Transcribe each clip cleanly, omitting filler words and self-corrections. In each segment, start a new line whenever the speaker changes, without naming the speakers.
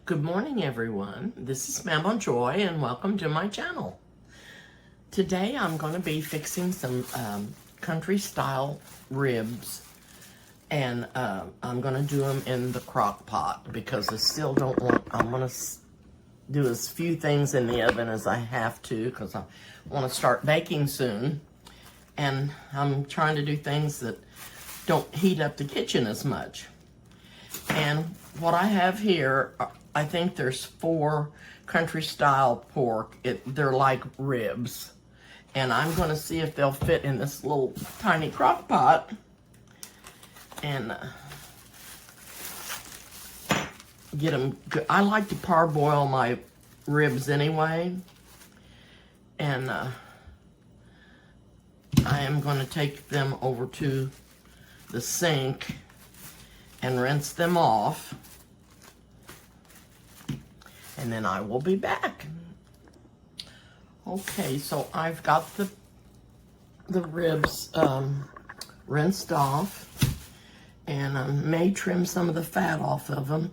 Good morning, everyone. This is Mama Joy, and welcome to my channel. Today, I'm going to be fixing some country-style ribs, and I'm going to do them in the crock pot because I still don't want. I'm going to do as few things in the oven as I have to because I want to start baking soon, and I'm trying to do things that don't heat up the kitchen as much. And what I have here, I think there's 4 country-style pork. They're like ribs. And I'm going to see if they'll fit in this little tiny crock pot. And get them good. I like to parboil my ribs anyway. And I am going to take them over to the sink and rinse them off, and then I will be back. Okay, so I've got the ribs rinsed off, and I may trim some of the fat off of them.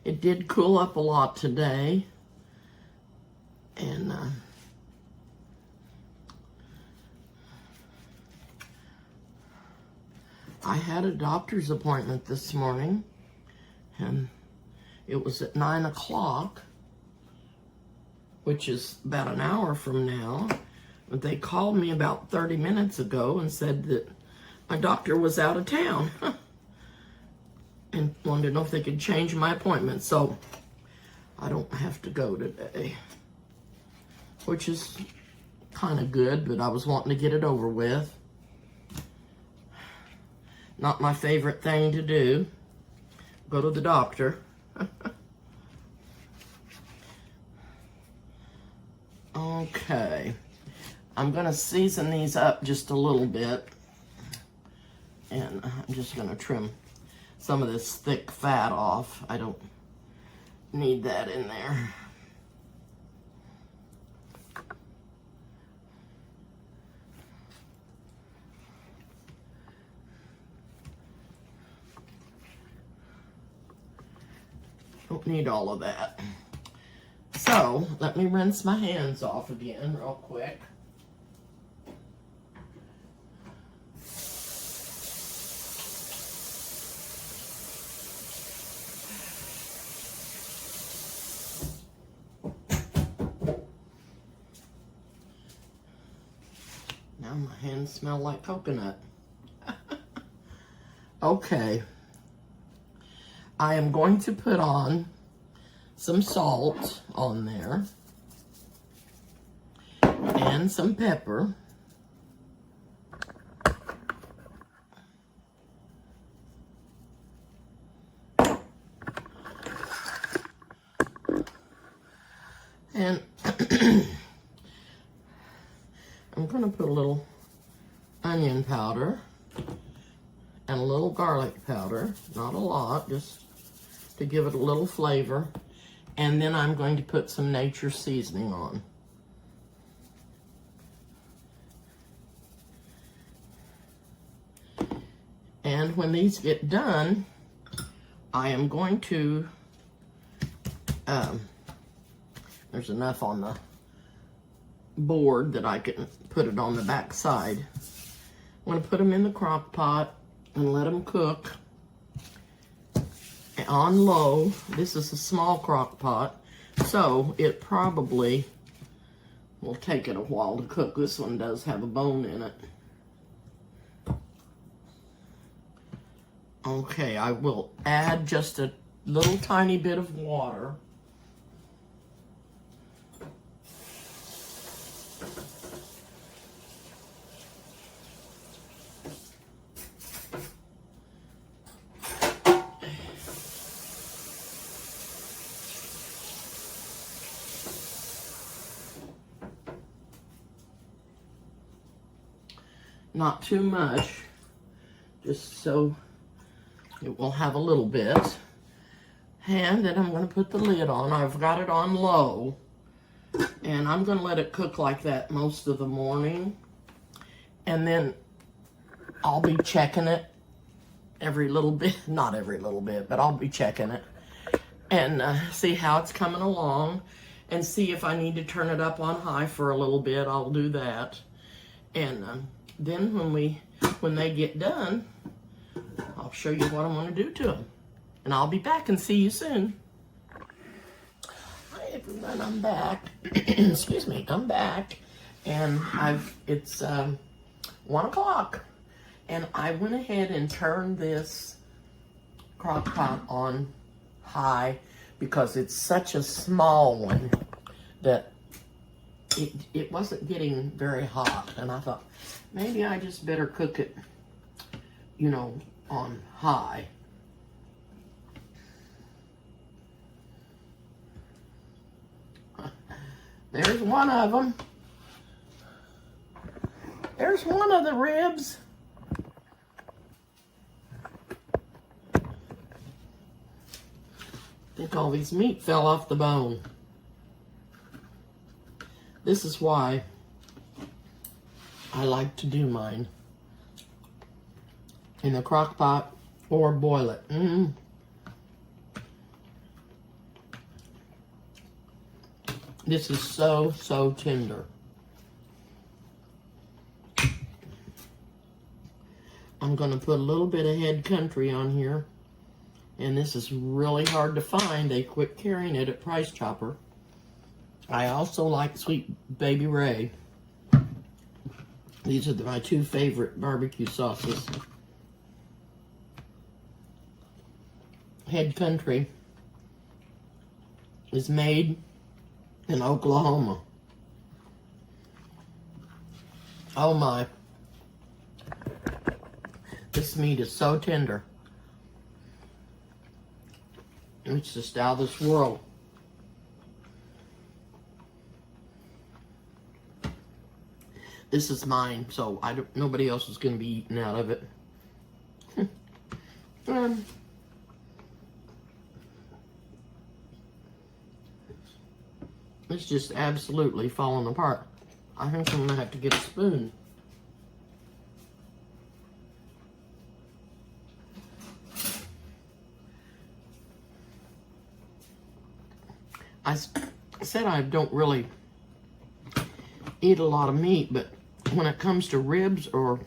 It did cool up a lot today, and I had a doctor's appointment this morning, and it was at 9 o'clock, which is about an hour from now. But they called me about 30 minutes ago and said that my doctor was out of town. And wanted to know if they could change my appointment, so I don't have to go today, which is kind of good, but I was wanting to get it over with. Not my favorite thing to do, go to the doctor. Okay, I'm gonna season these up just a little bit, and I'm just gonna trim some of this thick fat off. I don't need that in there. Don't need all of that. So, let me rinse my hands off again real quick. Now my hands smell like coconut. Okay. I am going to put on some salt on there and some pepper. And I'm going to put a little onion powder and a little garlic powder, not a lot, just to give it a little flavor. And then I'm going to put some nature seasoning on. And when these get done, I am going to, there's enough on the board that I can put it on the back side. I'm going to put them in the crock pot and let them cook on low. This is a small crock pot, so it probably will take it a while to cook. This one does have a bone in it. Okay, I will add just a little tiny bit of water. Not too much, just so it will have a little bit. And then I'm going to put the lid on. I've got it on low. And I'm going to let it cook like that most of the morning. And then I'll be checking it every little bit. Not every little bit, but I'll be checking it. And see how it's coming along. And see if I need to turn it up on high for a little bit. I'll do that. And then when they get done, I'll show you what I'm going to do to them. And I'll be back and see you soon. Hi everyone, I'm back. Excuse me, I'm back. And it's 1 o'clock. And I went ahead and turned this crock pot on high because it's such a small one that it wasn't getting very hot. And I thought, maybe I just better cook it, you know, on high. There's one of them. There's one of the ribs. I think all these meat fell off the bone. This is why I like to do mine in a crock pot or boil it. This is so, so tender. I'm going to put a little bit of head country on here. And this is really hard to find. They quit carrying it at Price Chopper. I also like Sweet Baby Ray. These are my 2 favorite barbecue sauces. Head country is made in Oklahoma. Oh my. This meat is so tender. It's just out of this world. This is mine, so nobody else is going to be eating out of it. It's just absolutely falling apart. I think I'm going to have to get a spoon. I said I don't really eat a lot of meat, but when it comes to ribs or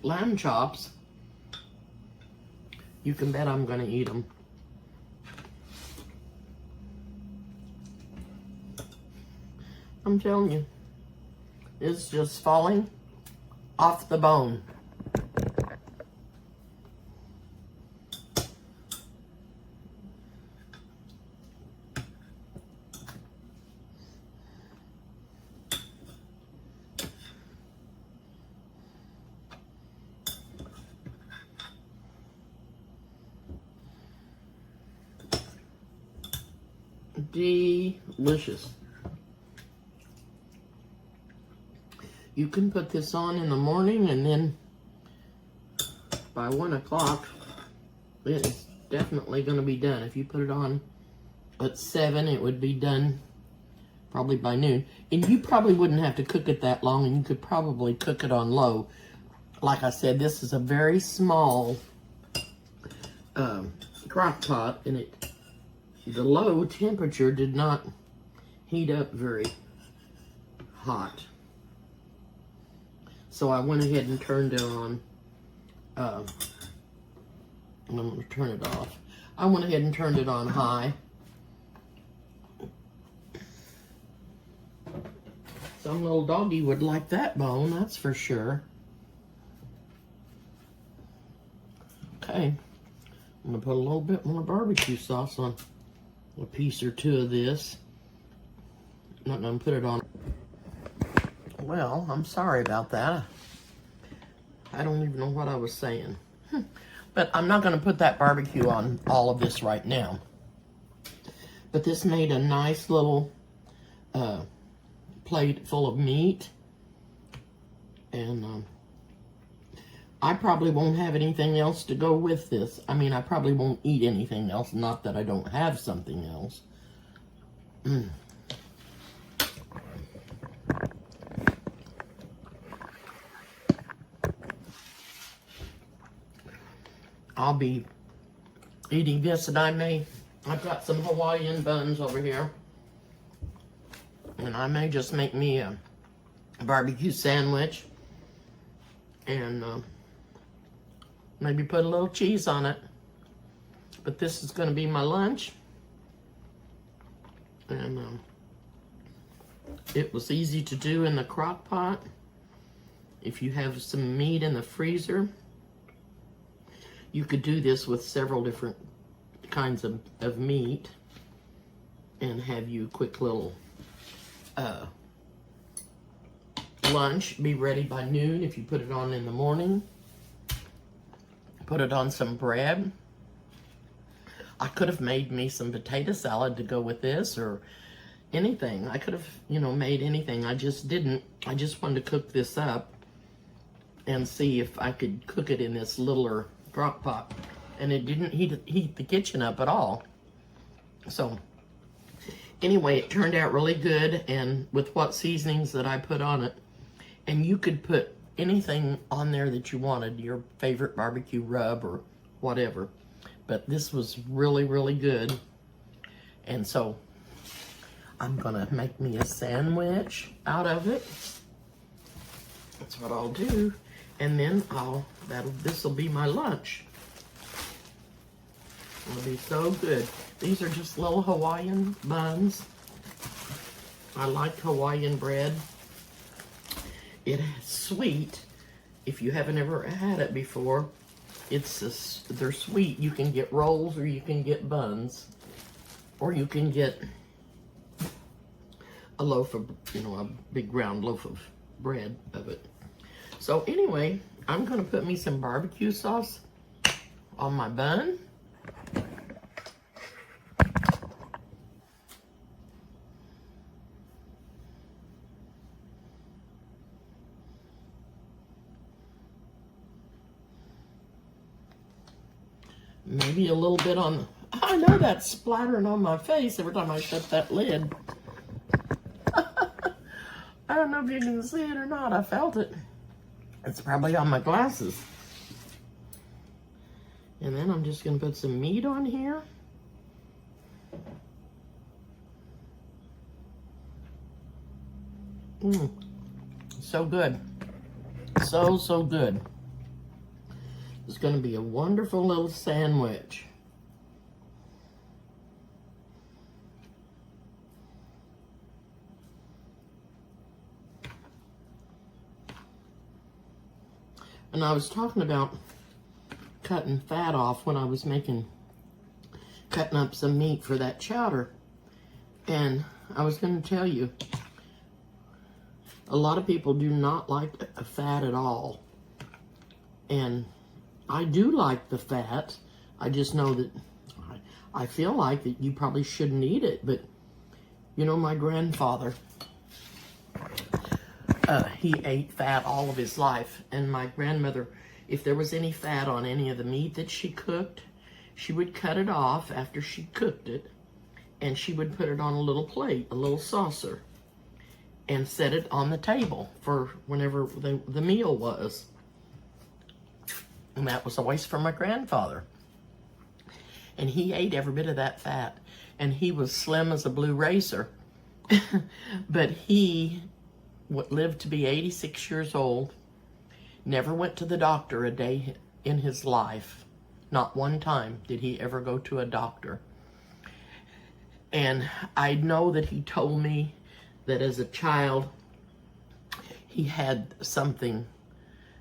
lamb chops, you can bet I'm going to eat them. I'm telling you, it's just falling off the bone. Delicious. You can put this on in the morning, and then by 1 o'clock, it is definitely going to be done. If you put it on at 7, it would be done probably by noon. And you probably wouldn't have to cook it that long, and you could probably cook it on low. Like I said, this is a very small crock pot, and the low temperature did not heat up very hot. So I went ahead and turned it on. I'm going to turn it off. I went ahead and turned it on high. Some little doggy would like that bone, that's for sure. Okay, I'm going to put a little bit more barbecue sauce on a piece or 2 of this. I'm not going to put it on. Well, I'm sorry about that. I don't even know what I was saying. But I'm not going to put that barbecue on all of this right now. But this made a nice little plate full of meat. And I probably won't have anything else to go with this. I mean, I probably won't eat anything else. Not that I don't have something else. I'll be eating this, and I've got some Hawaiian buns over here, and I may just make me a barbecue sandwich and maybe put a little cheese on it. But this is going to be my lunch, and it was easy to do in the crock pot. If you have some meat in the freezer, you could do this with several different kinds of meat and have you a quick little lunch. Be ready by noon if you put it on in the morning. Put it on some bread. I could have made me some potato salad to go with this, or anything. I could have, made anything. I just didn't. I just wanted to cook this up and see if I could cook it in this littler crock pot, and it didn't heat the kitchen up at all. So anyway, it turned out really good, and with what seasonings that I put on it. And you could put anything on there that you wanted, your favorite barbecue rub or whatever, but this was really, really good. And so I'm gonna make me a sandwich out of it. That's what I'll do. And then this will be my lunch. It'll be so good. These are just little Hawaiian buns. I like Hawaiian bread. It's sweet. If you haven't ever had it before, they're sweet. You can get rolls, or you can get buns, or you can get a loaf of, a big round loaf of bread of it. So anyway, I'm gonna put me some barbecue sauce on my bun. Maybe a little bit on, I know that's splattering on my face every time I shut that lid. I don't know if you can see it or not. I felt it. It's probably on my glasses. And then I'm just going to put some meat on here. So good. So good. It's going to be a wonderful little sandwich. And I was talking about cutting fat off when I was cutting up some meat for that chowder. And I was going to tell you, a lot of people do not like fat at all. And I do like the fat. I just know that I feel like that you probably shouldn't eat it. But, my grandfather, he ate fat all of his life. And my grandmother, if there was any fat on any of the meat that she cooked, she would cut it off after she cooked it, and she would put it on a little plate, a little saucer, and set it on the table for whenever the meal was. And that was always for my grandfather. And he ate every bit of that fat. And he was slim as a blue racer. But he lived to be 86 years old. Never went to the doctor a day in his life. Not one time did he ever go to a doctor. And I know that he told me that as a child, he had something,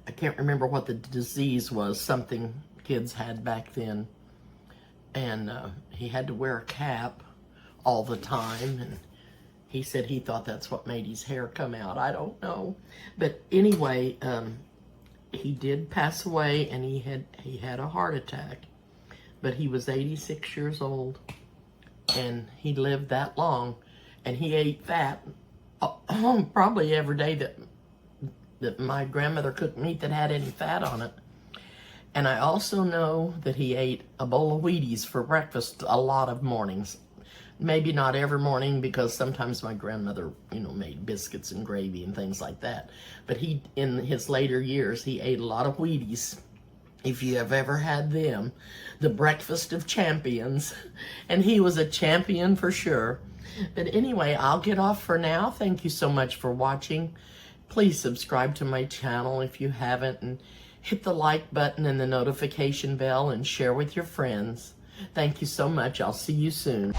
I can't remember what the disease was, something kids had back then. And he had to wear a cap all the time. And he said he thought that's what made his hair come out. I don't know. But anyway, he did pass away, and he had a heart attack. But he was 86 years old, and he lived that long. And he ate fat probably every day that my grandmother cooked meat that had any fat on it. And I also know that he ate a bowl of Wheaties for breakfast a lot of mornings. Maybe not every morning, because sometimes my grandmother, made biscuits and gravy and things like that. But he, in his later years, he ate a lot of Wheaties. If you have ever had them, the breakfast of champions. And he was a champion for sure. But anyway, I'll get off for now. Thank you so much for watching. Please subscribe to my channel if you haven't, and hit the like button and the notification bell, and share with your friends. Thank you so much. I'll see you soon.